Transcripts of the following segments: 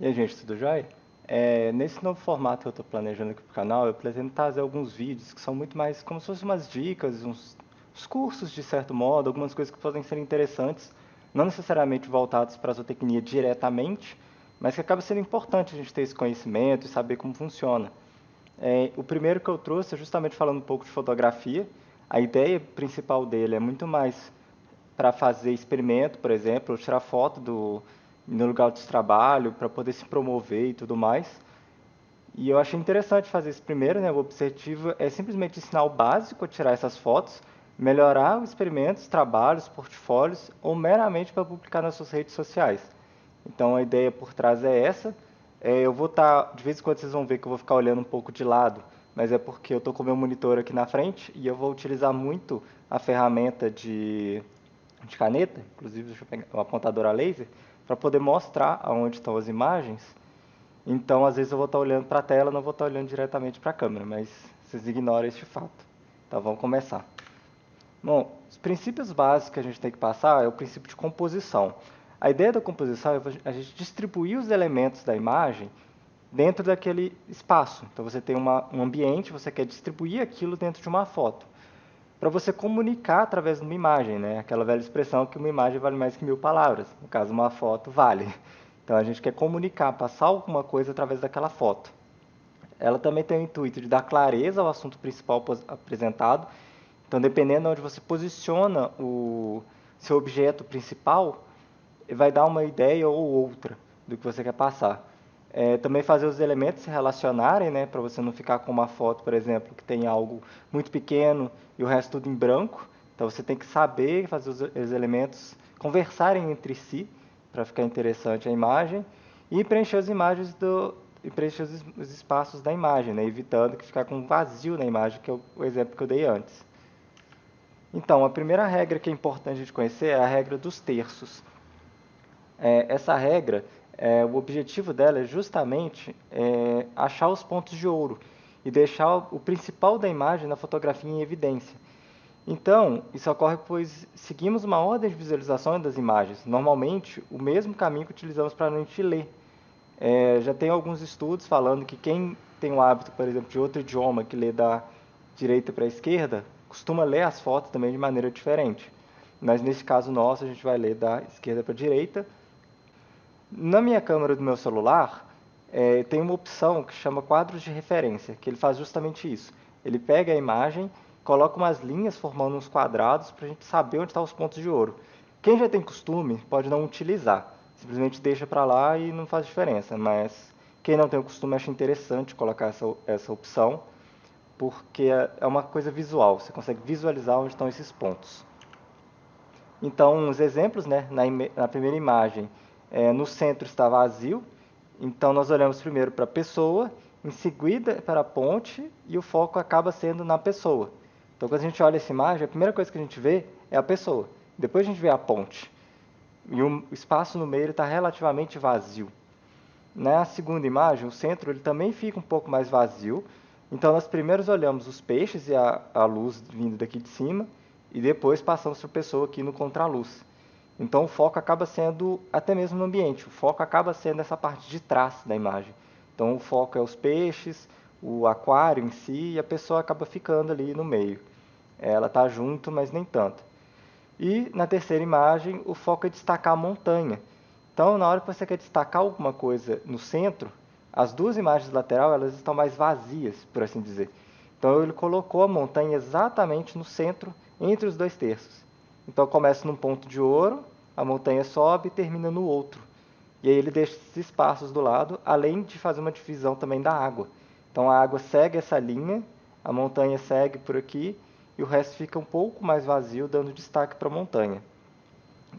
E aí, gente, tudo jóia? Nesse novo formato que eu estou planejando aqui para o canal, eu pretendo trazer alguns vídeos que são muito mais como se fossem umas dicas, uns cursos de certo modo, algumas coisas que podem ser interessantes, não necessariamente voltados para a zootecnia diretamente, mas que acaba sendo importante a gente ter esse conhecimento e saber como funciona. O primeiro que eu trouxe é justamente falando um pouco de fotografia. A ideia principal dele é muito mais para fazer experimento, por exemplo, ou tirar foto no lugar de trabalho, para poder se promover e tudo mais. E eu achei interessante fazer isso primeiro, né? O objetivo é simplesmente ensinar o básico a tirar essas fotos, melhorar os experimentos, trabalhos, portfólios, ou meramente para publicar nas suas redes sociais. Então a ideia por trás é essa. Eu vou estar, de vez em quando vocês vão ver que eu vou ficar olhando um pouco de lado, mas é porque eu estou com o meu monitor aqui na frente e eu vou utilizar muito a ferramenta de caneta, inclusive deixa eu pegar uma apontadora laser, para poder mostrar aonde estão as imagens. Então, às vezes eu vou estar olhando para a tela, não vou estar olhando diretamente para a câmera, mas vocês ignoram este fato. Então, vamos começar. Bom, os princípios básicos que a gente tem que passar é o princípio de composição. A ideia da composição é a gente distribuir os elementos da imagem dentro daquele espaço. Então, você tem um ambiente, você quer distribuir aquilo dentro de uma foto para você comunicar através de uma imagem, né? Aquela velha expressão que uma imagem vale mais que 1000 palavras. No caso, uma foto vale. Então, a gente quer comunicar, passar alguma coisa através daquela foto. Ela também tem o intuito de dar clareza ao assunto principal apresentado. Então, dependendo de onde você posiciona o seu objeto principal, vai dar uma ideia ou outra do que você quer passar. Também fazer os elementos se relacionarem, né, para você não ficar com uma foto, por exemplo, que tem algo muito pequeno e o resto tudo em branco. Então você tem que saber fazer os elementos conversarem entre si para ficar interessante a imagem e preencher as imagens e preencher os espaços da imagem, né, evitando que ficar com um vazio na imagem, que é o exemplo que eu dei antes. Então, a primeira regra que é importante a gente conhecer é a regra dos terços. Essa regra, o objetivo dela é justamente achar os pontos de ouro e deixar o principal da imagem na fotografia em evidência. Então, isso ocorre pois seguimos uma ordem de visualização das imagens, normalmente o mesmo caminho que utilizamos para a gente ler. Já tem alguns estudos falando que quem tem o hábito, por exemplo, de outro idioma, que lê da direita para a esquerda, costuma ler as fotos também de maneira diferente. Mas nesse caso nosso, a gente vai ler da esquerda para a direita. Na minha câmera do meu celular, tem uma opção que chama quadros de referência, que ele faz justamente isso. Ele pega a imagem, coloca umas linhas formando uns quadrados para a gente saber onde estão os pontos de ouro. Quem já tem costume pode não utilizar, simplesmente deixa para lá e não faz diferença, mas quem não tem o costume acha interessante colocar essa opção, porque é uma coisa visual, você consegue visualizar onde estão esses pontos. Então, uns exemplos, né? Na primeira imagem, no centro está vazio, então nós olhamos primeiro para a pessoa, em seguida para a ponte, e o foco acaba sendo na pessoa. Então, quando a gente olha essa imagem, a primeira coisa que a gente vê é a pessoa, depois a gente vê a ponte, e o espaço no meio está relativamente vazio. Na segunda imagem, o centro ele também fica um pouco mais vazio, então nós primeiro olhamos os peixes e a luz vindo daqui de cima, e depois passamos para a pessoa aqui no contraluz. Então o foco acaba sendo até mesmo no ambiente, o foco acaba sendo essa parte de trás da imagem. Então o foco é os peixes, o aquário em si, e a pessoa acaba ficando ali no meio. Ela está junto, mas nem tanto. E na terceira imagem, o foco é destacar a montanha. Então, na hora que você quer destacar alguma coisa no centro, as duas imagens laterais elas estão mais vazias, por assim dizer. Então, ele colocou a montanha exatamente no centro, entre os dois terços. Então, começa num ponto de ouro, a montanha sobe e termina no outro. E aí ele deixa esses espaços do lado, além de fazer uma divisão também da água. Então, a água segue essa linha, a montanha segue por aqui, e o resto fica um pouco mais vazio, dando destaque para a montanha.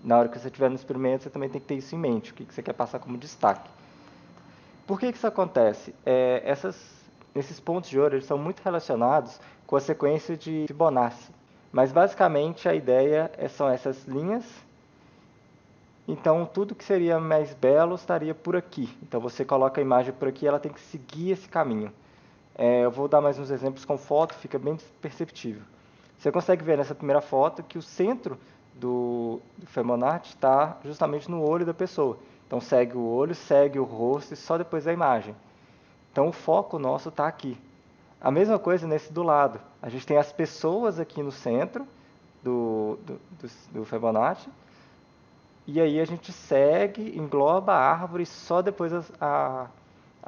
Na hora que você estiver no experimento, você também tem que ter isso em mente, o que você quer passar como destaque. Por que isso acontece? Esses pontos de ouro eles são muito relacionados com a sequência de Fibonacci. Mas basicamente a ideia são essas linhas. Então tudo que seria mais belo estaria por aqui. Então você coloca a imagem por aqui, ela tem que seguir esse caminho. Eu vou dar mais uns exemplos com foto, fica bem perceptível. Você consegue ver nessa primeira foto que o centro do Fibonacci está justamente no olho da pessoa. Então segue o olho, segue o rosto e só depois a imagem. Então o foco nosso está aqui. A mesma coisa nesse do lado. A gente tem as pessoas aqui no centro do Fibonacci. E aí a gente segue, engloba a árvore, só depois a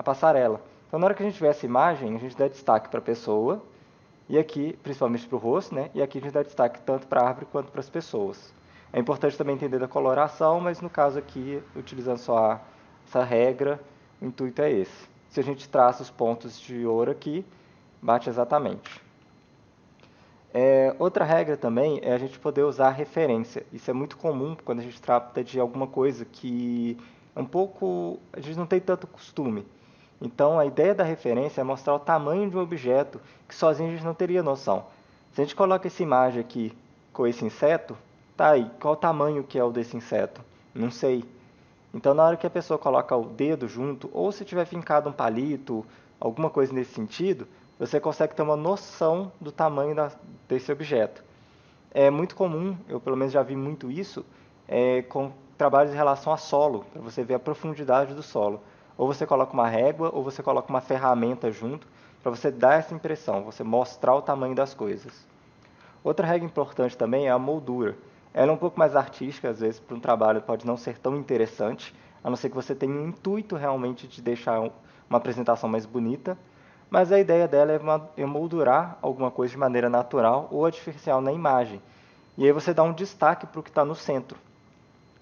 passarela. Então na hora que a gente vê essa imagem, a gente dá destaque para a pessoa, e aqui, principalmente para o rosto, né? E aqui a gente dá destaque tanto para a árvore quanto para as pessoas. É importante também entender da coloração, mas no caso aqui, utilizando só essa regra, o intuito é esse. Se a gente traça os pontos de ouro aqui, bate exatamente. Outra regra também é a gente poder usar referência. Isso é muito comum quando a gente trata de alguma coisa que é um pouco, a gente não tem tanto costume. Então, a ideia da referência é mostrar o tamanho de um objeto que sozinho a gente não teria noção. Se a gente coloca essa imagem aqui com esse inseto, tá aí, qual o tamanho que é o desse inseto? Não sei. Então, na hora que a pessoa coloca o dedo junto, ou se tiver fincado um palito, alguma coisa nesse sentido, você consegue ter uma noção do tamanho desse objeto. É muito comum, eu pelo menos já vi muito isso, com trabalhos em relação a solo, para você ver a profundidade do solo. Ou você coloca uma régua, ou você coloca uma ferramenta junto, para você dar essa impressão, você mostrar o tamanho das coisas. Outra regra importante também é a moldura. Ela é um pouco mais artística, às vezes para um trabalho pode não ser tão interessante, a não ser que você tenha um intuito realmente de deixar uma apresentação mais bonita, mas a ideia dela é moldurar alguma coisa de maneira natural ou artificial na imagem. E aí você dá um destaque para o que está no centro.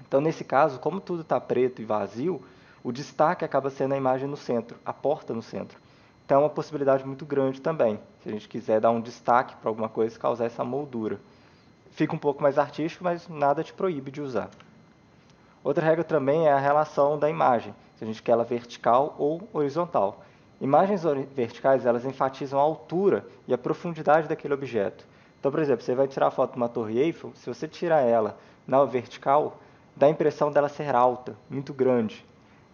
Então, nesse caso, como tudo está preto e vazio, o destaque acaba sendo a imagem no centro, a porta no centro. Então, é uma possibilidade muito grande também, se a gente quiser dar um destaque para alguma coisa, causar essa moldura. Fica um pouco mais artístico, mas nada te proíbe de usar. Outra regra também é a relação da imagem, se a gente quer ela vertical ou horizontal. Imagens verticais, elas enfatizam a altura e a profundidade daquele objeto. Então, por exemplo, você vai tirar a foto de uma torre Eiffel, se você tirar ela na vertical, dá a impressão dela ser alta, muito grande.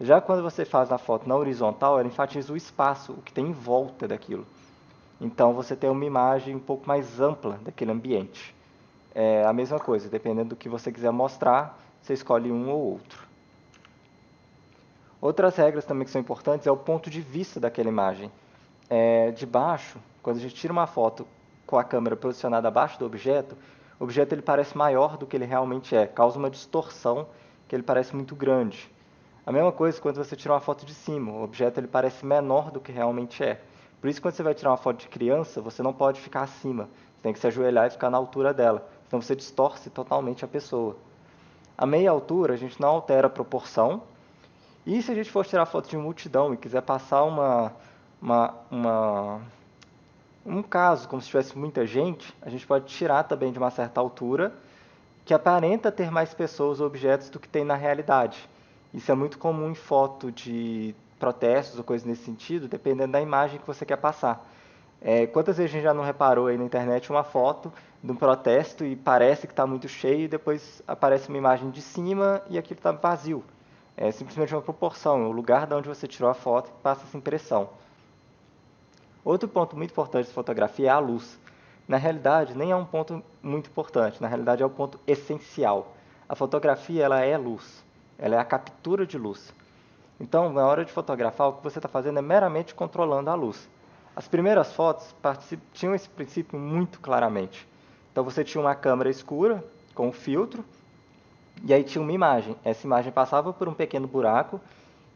Já quando você faz a foto na horizontal, ela enfatiza o espaço, o que tem em volta daquilo. Então, você tem uma imagem um pouco mais ampla daquele ambiente. É a mesma coisa, dependendo do que você quiser mostrar, você escolhe um ou outro. Outras regras também que são importantes é o ponto de vista daquela imagem. De baixo, quando a gente tira uma foto com a câmera posicionada abaixo do objeto, o objeto ele parece maior do que ele realmente é, causa uma distorção que ele parece muito grande. A mesma coisa quando você tira uma foto de cima, o objeto ele parece menor do que realmente é. Por isso, quando você vai tirar uma foto de criança, você não pode ficar acima, você tem que se ajoelhar e ficar na altura dela, senão você distorce totalmente a pessoa. A meia altura, a gente não altera a proporção. E se a gente for tirar foto de multidão e quiser passar um caso, como se tivesse muita gente, a gente pode tirar também de uma certa altura, que aparenta ter mais pessoas ou objetos do que tem na realidade. Isso é muito comum em foto de protestos ou coisas nesse sentido, dependendo da imagem que você quer passar. Quantas vezes a gente já não reparou aí na internet uma foto de um protesto e parece que está muito cheio e depois aparece uma imagem de cima e aquilo está vazio. É simplesmente uma proporção, é o lugar de onde você tirou a foto que passa essa impressão. Outro ponto muito importante de fotografia é a luz. Na realidade, nem é um ponto muito importante, na realidade é o ponto essencial. A fotografia ela é luz, ela é a captura de luz. Então, na hora de fotografar, o que você está fazendo é meramente controlando a luz. As primeiras fotos tinham esse princípio muito claramente. Então, você tinha uma câmera escura com um filtro, e aí tinha uma imagem. Essa imagem passava por um pequeno buraco,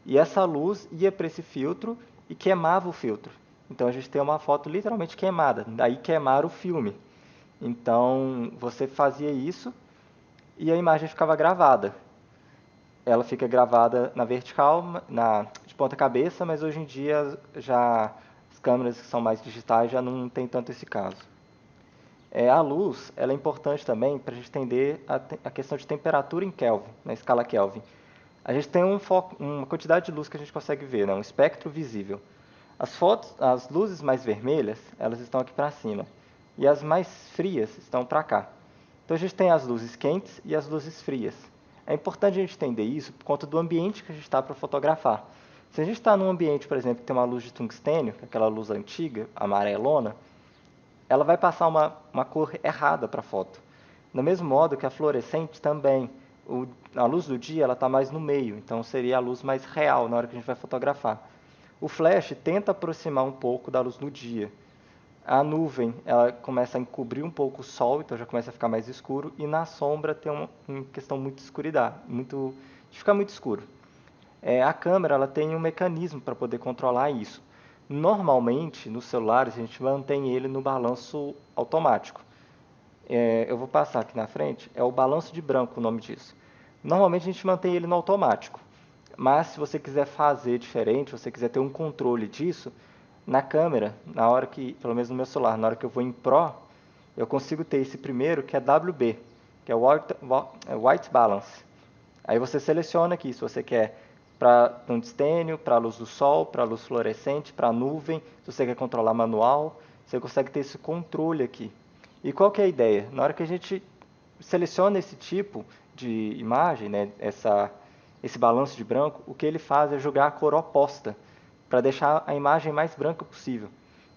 e essa luz ia para esse filtro e queimava o filtro. Então, a gente tem uma foto literalmente queimada, daí queimar o filme. Então, você fazia isso e a imagem ficava gravada. Ela fica gravada na vertical, de ponta cabeça, mas hoje em dia já as câmeras que são mais digitais já não tem tanto esse caso. A luz ela é importante também para a gente entender a questão de temperatura em Kelvin, na escala Kelvin. A gente tem uma quantidade de luz que a gente consegue ver, né? Um espectro visível. As luzes mais vermelhas, elas estão aqui para cima, e as mais frias estão para cá. Então a gente tem as luzes quentes e as luzes frias. É importante a gente entender isso por conta do ambiente que a gente está para fotografar. Se a gente está num ambiente, por exemplo, que tem uma luz de tungstênio, aquela luz antiga, amarelona, ela vai passar uma cor errada para a foto. Do mesmo modo que a fluorescente também. A luz do dia ela está mais no meio, então seria a luz mais real na hora que a gente vai fotografar. O flash tenta aproximar um pouco da luz do dia. A nuvem ela começa a encobrir um pouco o sol, então já começa a ficar mais escuro, e na sombra tem uma questão muito de escuridade, de ficar muito escuro. A câmera ela tem um mecanismo para poder controlar isso. Normalmente, nos celulares, a gente mantém ele no balanço automático. Eu vou passar aqui na frente, é o balanço de branco o nome disso. Normalmente a gente mantém ele no automático, mas se você quiser fazer diferente, se você quiser ter um controle disso, na câmera, na hora que, pelo menos no meu celular, na hora que eu vou em Pro, eu consigo ter esse primeiro que é WB, que é White Balance. Aí você seleciona aqui se você quer para tungstênio, para a luz do sol, para a luz fluorescente, para a nuvem, se você quer controlar manual, você consegue ter esse controle aqui. E qual que é a ideia? Na hora que a gente seleciona esse tipo de imagem, né, esse balanço de branco, o que ele faz é jogar a cor oposta, para deixar a imagem mais branca possível.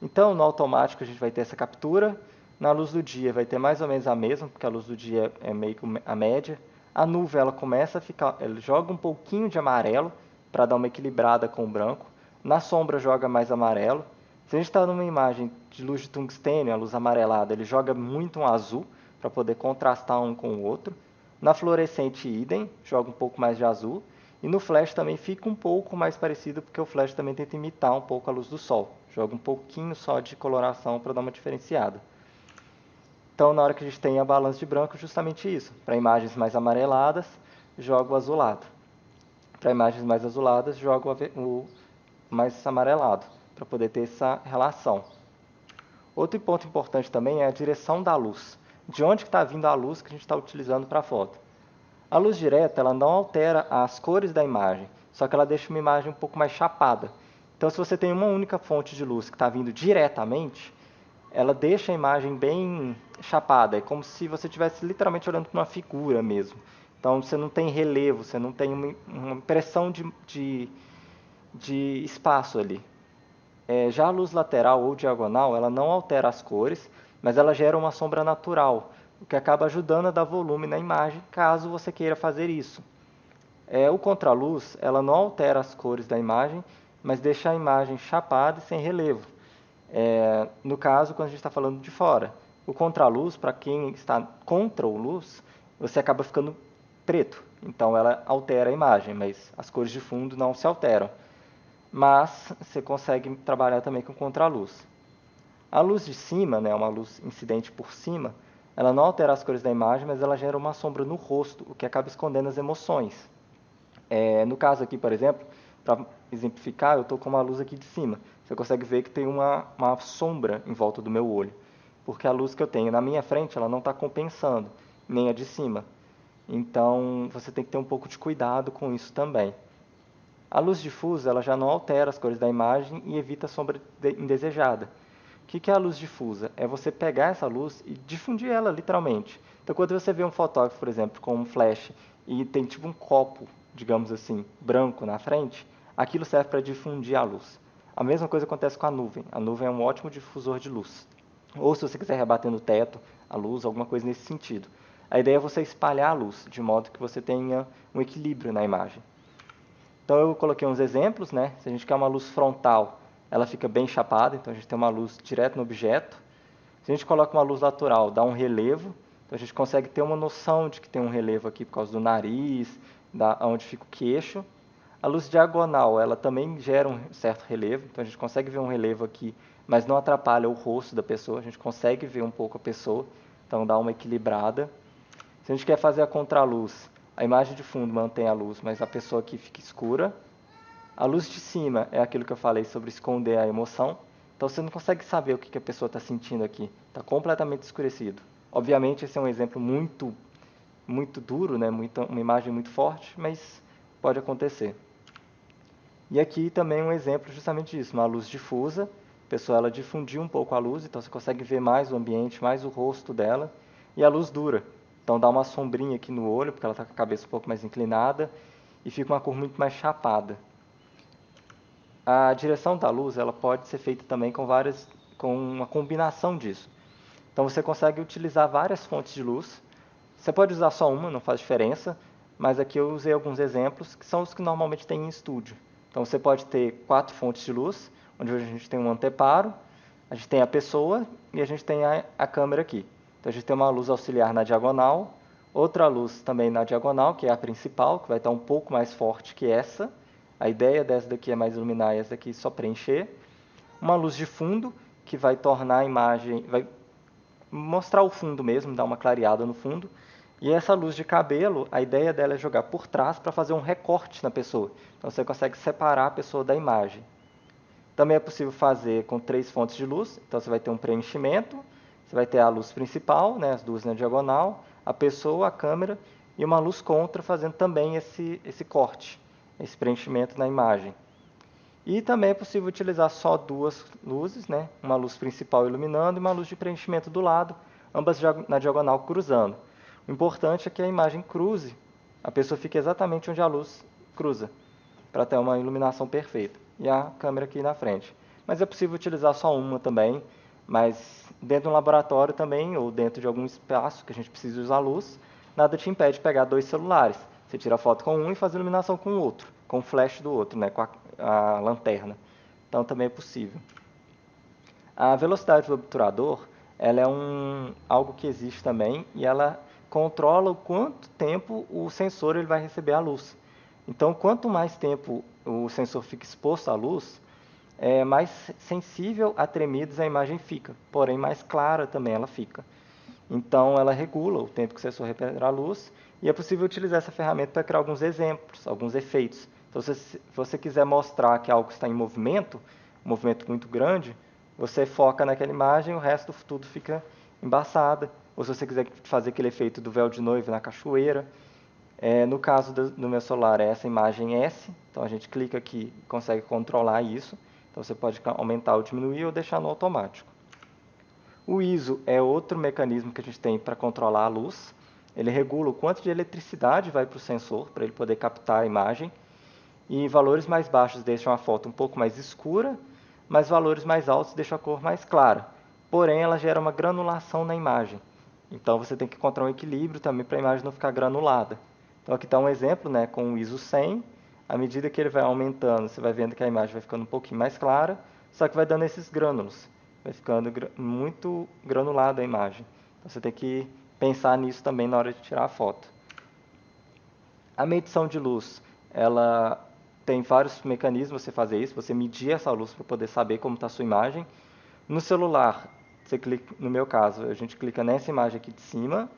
Então, no automático, a gente vai ter essa captura, na luz do dia vai ter mais ou menos a mesma, porque a luz do dia é meio que a média. A nuvem ela começa a ficar, ela joga um pouquinho de amarelo, para dar uma equilibrada com o branco. Na sombra joga mais amarelo. Se a gente está numa imagem de luz de tungstênio, a luz amarelada, ele joga muito um azul, para poder contrastar um com o outro. Na fluorescente, idem, joga um pouco mais de azul. E no flash também fica um pouco mais parecido, porque o flash também tenta imitar um pouco a luz do sol. Joga um pouquinho só de coloração para dar uma diferenciada. Então, na hora que a gente tem a balança de branco, justamente isso. Para imagens mais amareladas, joga o azulado. Para imagens mais azuladas, joga o mais amarelado, para poder ter essa relação. Outro ponto importante também é a direção da luz. De onde está vindo a luz que a gente está utilizando para a foto? A luz direta ela não altera as cores da imagem, só que ela deixa uma imagem um pouco mais chapada. Então, se você tem uma única fonte de luz que está vindo diretamente, ela deixa a imagem bem chapada. É como se você estivesse literalmente olhando para uma figura mesmo. Então, você não tem relevo, você não tem uma impressão de espaço ali. Já a luz lateral ou diagonal, ela não altera as cores, mas ela gera uma sombra natural, o que acaba ajudando a dar volume na imagem, caso você queira fazer isso. O contraluz, ela não altera as cores da imagem, mas deixa a imagem chapada e sem relevo. No caso, quando a gente está falando de fora. O contraluz, para quem está contra o luz, você acaba ficando preto. Então, ela altera a imagem, mas as cores de fundo não se alteram. Mas você consegue trabalhar também com contraluz. A luz de cima, né, uma luz incidente por cima, ela não altera as cores da imagem, mas ela gera uma sombra no rosto, o que acaba escondendo as emoções. No caso aqui, por exemplo, para exemplificar, eu estou com uma luz aqui de cima. Você consegue ver que tem uma sombra em volta do meu olho, porque a luz que eu tenho na minha frente ela não está compensando, nem a de cima. Então, você tem que ter um pouco de cuidado com isso também. A luz difusa ela já não altera as cores da imagem e evita a sombra indesejada. O que é a luz difusa? É você pegar essa luz e difundir ela, literalmente. Então, quando você vê um fotógrafo, por exemplo, com um flash e tem tipo um copo, digamos assim, branco na frente, aquilo serve para difundir a luz. A mesma coisa acontece com a nuvem. A nuvem é um ótimo difusor de luz. Ou se você quiser rebater no teto, a luz, alguma coisa nesse sentido. A ideia é você espalhar a luz, de modo que você tenha um equilíbrio na imagem. Então eu coloquei uns exemplos, né? Se a gente quer uma luz frontal, ela fica bem chapada, então a gente tem uma luz direto no objeto. Se a gente coloca uma luz lateral, dá um relevo, então a gente consegue ter uma noção de que tem um relevo aqui por causa do nariz, onde fica o queixo. A luz diagonal, ela também gera um certo relevo, então a gente consegue ver um relevo aqui, mas não atrapalha o rosto da pessoa, a gente consegue ver um pouco a pessoa, então dá uma equilibrada. Se a gente quer fazer a contraluz, a imagem de fundo mantém a luz, mas a pessoa aqui fica escura. A luz de cima é aquilo que eu falei sobre esconder a emoção. Então você não consegue saber o que a pessoa está sentindo aqui. Está completamente escurecido. Obviamente esse é um exemplo muito duro, né? Uma imagem muito forte, mas pode acontecer. E aqui também um exemplo justamente disso, uma luz difusa. A pessoa ela difundiu um pouco a luz, então você consegue ver mais o ambiente, mais o rosto dela. E a luz dura. Então dá uma sombrinha aqui no olho, porque ela está com a cabeça um pouco mais inclinada, e fica uma cor muito mais chapada. A direção da luz ela pode ser feita também com uma combinação disso. Então você consegue utilizar várias fontes de luz. Você pode usar só uma, não faz diferença, mas aqui eu usei alguns exemplos que são os que normalmente tem em estúdio. Então você pode ter 4 fontes de luz, onde a gente tem um anteparo, a gente tem a pessoa e a gente tem a câmera aqui. Então a gente tem uma luz auxiliar na diagonal, outra luz também na diagonal, que é a principal, que vai estar um pouco mais forte que essa. A ideia dessa daqui é mais iluminar e essa daqui só preencher. Uma luz de fundo, que vai tornar a imagem, vai mostrar o fundo mesmo, dar uma clareada no fundo. E essa luz de cabelo, a ideia dela é jogar por trás para fazer um recorte na pessoa. Então você consegue separar a pessoa da imagem. Também é possível fazer com 3 fontes de luz. Então você vai ter um preenchimento, você vai ter a luz principal, né, as duas na diagonal, a pessoa, a câmera, e uma luz contra fazendo também esse corte, esse preenchimento na imagem. E também é possível utilizar só 2 luzes, né, uma luz principal iluminando e uma luz de preenchimento do lado, ambas na diagonal cruzando. O importante é que a imagem cruze, a pessoa fique exatamente onde a luz cruza, para ter uma iluminação perfeita. E a câmera aqui na frente. Mas é possível utilizar só uma também, mas dentro de um laboratório também, ou dentro de algum espaço que a gente precise usar luz, nada te impede de pegar 2 celulares. Você tira a foto com um e faz a iluminação com o outro, com o flash do outro, né, com a lanterna. Então também é possível. A velocidade do obturador, ela é algo que existe também e ela controla o quanto tempo o sensor ele vai receber a luz. Então, quanto mais tempo o sensor fica exposto à luz, mais sensível a tremidas a imagem fica, porém mais clara também ela fica. Então, ela regula o tempo que o sensor recebe a luz e é possível utilizar essa ferramenta para criar alguns exemplos, alguns efeitos. Então, se você quiser mostrar que algo está em movimento, um movimento muito grande, você foca naquela imagem e o resto tudo fica embaçado. Ou se você quiser fazer aquele efeito do véu de noiva na cachoeira. No caso do meu celular é essa imagem S, então a gente clica aqui e consegue controlar isso. Então você pode aumentar ou diminuir ou deixar no automático. O ISO é outro mecanismo que a gente tem para controlar a luz. Ele regula o quanto de eletricidade vai para o sensor, para ele poder captar a imagem. E valores mais baixos deixam a foto um pouco mais escura, mas valores mais altos deixam a cor mais clara. Porém, ela gera uma granulação na imagem. Então você tem que encontrar um equilíbrio também para a imagem não ficar granulada. Então aqui está um exemplo, né, com o ISO 100. À medida que ele vai aumentando, você vai vendo que a imagem vai ficando um pouquinho mais clara, só que vai dando esses grânulos. Vai ficando muito granulada a imagem. Então você tem que pensar nisso também na hora de tirar a foto. A medição de luz, ela tem vários mecanismos para você fazer isso, você medir essa luz para poder saber como está a sua imagem. No celular, você clica, no meu caso, a gente clica nessa imagem aqui de cima,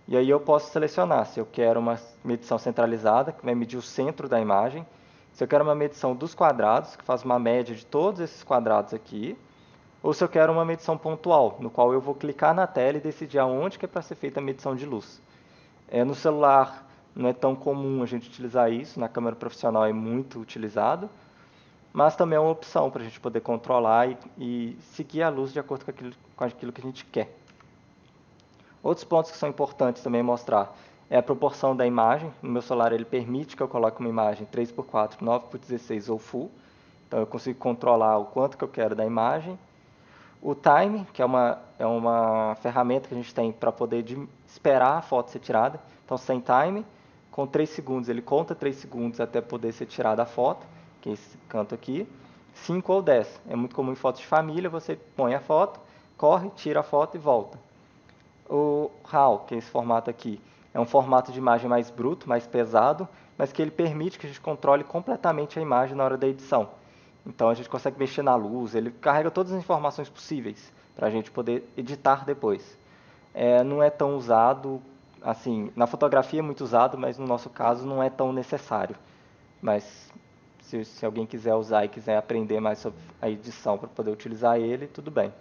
e aí eu posso selecionar se eu quero uma medição centralizada, que vai medir o centro da imagem, se eu quero uma medição dos quadrados, que faz uma média de todos esses quadrados aqui, ou se eu quero uma medição pontual, no qual eu vou clicar na tela e decidir aonde que é para ser feita a medição de luz. No celular não é tão comum a gente utilizar isso, na câmera profissional é muito utilizado, mas também é uma opção para a gente poder controlar e seguir a luz de acordo com aquilo que a gente quer. Outros pontos que são importantes também mostrar é a proporção da imagem. No meu celular ele permite que eu coloque uma imagem 3x4, 9x16 ou full, então eu consigo controlar o quanto que eu quero da imagem. O time, que é uma ferramenta que a gente tem para poder esperar a foto ser tirada. Então, sem time, com 3 segundos, ele conta 3 segundos até poder ser tirada a foto, que é esse canto aqui. 5 ou 10. É muito comum em fotos de família, você põe a foto, corre, tira a foto e volta. O RAW, que é esse formato aqui, é um formato de imagem mais bruto, mais pesado, mas que ele permite que a gente controle completamente a imagem na hora da edição. Então a gente consegue mexer na luz, ele carrega todas as informações possíveis para a gente poder editar depois. Não é tão usado, assim, na fotografia é muito usado, mas no nosso caso não é tão necessário. Mas se alguém quiser usar e quiser aprender mais sobre a edição para poder utilizar ele, tudo bem.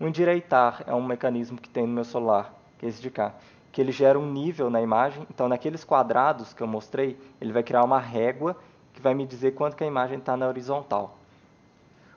O endireitar é um mecanismo que tem no meu celular, que é esse de cá, que ele gera um nível na imagem. Então naqueles quadrados que eu mostrei, ele vai criar uma régua que vai me dizer quanto que a imagem está na horizontal.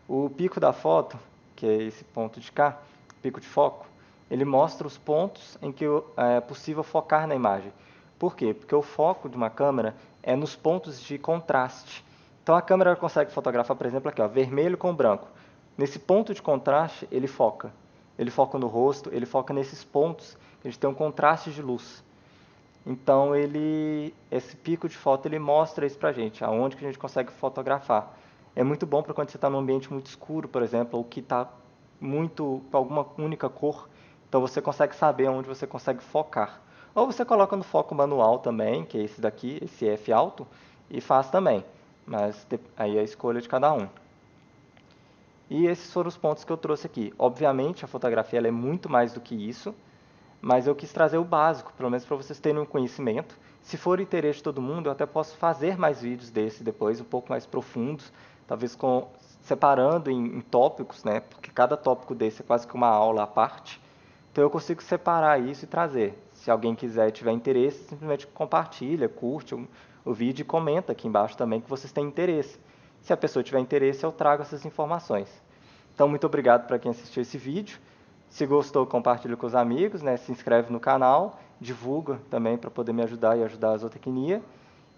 O pico da foto, que é esse ponto de cá, pico de foco, ele mostra os pontos em que é possível focar na imagem. Por quê? Porque o foco de uma câmera é nos pontos de contraste. Então a câmera consegue fotografar, por exemplo, aqui, ó, vermelho com branco. Nesse ponto de contraste, ele foca. Ele foca no rosto, ele foca nesses pontos, a gente tem um contraste de luz. Então, esse pico de foto, ele mostra isso pra gente, aonde que a gente consegue fotografar. É muito bom para quando você está num ambiente muito escuro, por exemplo, ou que está muito com alguma única cor, então você consegue saber onde você consegue focar. Ou você coloca no foco manual também, que é esse daqui, esse F alto, e faz também, mas aí é a escolha de cada um. E esses foram os pontos que eu trouxe aqui. Obviamente, a fotografia ela é muito mais do que isso, mas eu quis trazer o básico, pelo menos para vocês terem um conhecimento. Se for interesse de todo mundo, eu até posso fazer mais vídeos desse depois, um pouco mais profundos, talvez separando em tópicos, né? Porque cada tópico desse é quase que uma aula à parte. Então eu consigo separar isso e trazer. Se alguém quiser e tiver interesse, simplesmente compartilha, curte o vídeo e comenta aqui embaixo também que vocês têm interesse. Se a pessoa tiver interesse, eu trago essas informações. Então, muito obrigado para quem assistiu esse vídeo. Se gostou, compartilha com os amigos, né? Se inscreve no canal, divulga também para poder me ajudar e ajudar a zootecnia.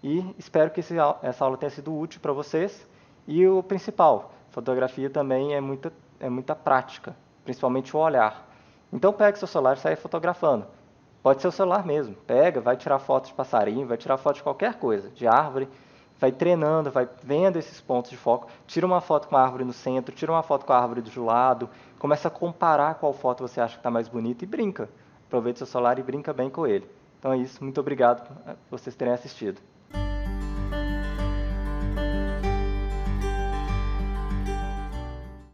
E espero que essa aula tenha sido útil para vocês. E o principal, fotografia também é muita prática, principalmente o olhar. Então, pega seu celular e sai fotografando. Pode ser o celular mesmo. Pega, vai tirar foto de passarinho, vai tirar foto de qualquer coisa, de árvore. Vai treinando, vai vendo esses pontos de foco. Tira uma foto com a árvore no centro, tira uma foto com a árvore do lado. Começa a comparar qual foto você acha que está mais bonita e brinca. Aproveita seu celular e brinca bem com ele. Então é isso. Muito obrigado por vocês terem assistido.